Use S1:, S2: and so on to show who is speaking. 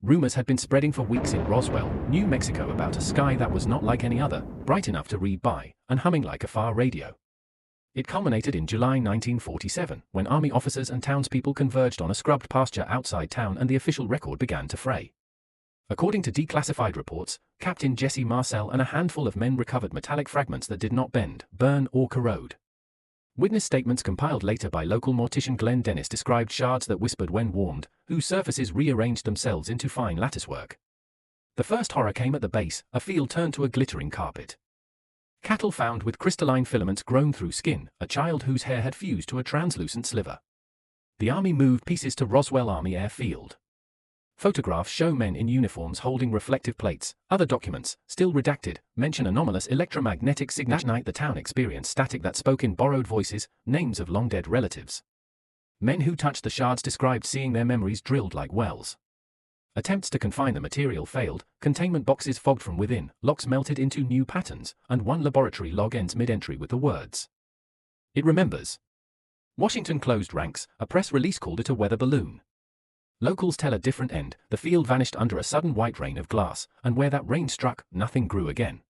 S1: Rumors had been spreading for weeks in Roswell, New Mexico about a sky that was not like any other, bright enough to read by, and humming like a far radio. It culminated in July 1947, when Army officers and townspeople converged on a scrubbed pasture outside town and the official record began to fray. According to declassified reports, Captain Jesse Marcel and a handful of men recovered metallic fragments that did not bend, burn, or corrode. Witness statements compiled later by local mortician Glenn Dennis described shards that whispered when warmed, whose surfaces rearranged themselves into fine latticework. The first horror came at the base, a field turned to a glittering carpet. Cattle found with crystalline filaments grown through skin, a child whose hair had fused to a translucent sliver. The Army moved pieces to Roswell Army Airfield. Photographs show men in uniforms holding reflective plates. Other documents, still redacted, mention anomalous electromagnetic signatures. That night the town experienced static that spoke in borrowed voices, names of long-dead relatives. Men who touched the shards described seeing their memories drilled like wells. Attempts to confine the material failed, containment boxes fogged from within, locks melted into new patterns, and one laboratory log ends mid-entry with the words, "It remembers." Washington closed ranks, a press release called it a weather balloon. Locals tell a different end. The field vanished under a sudden white rain of glass, and where that rain struck, nothing grew again.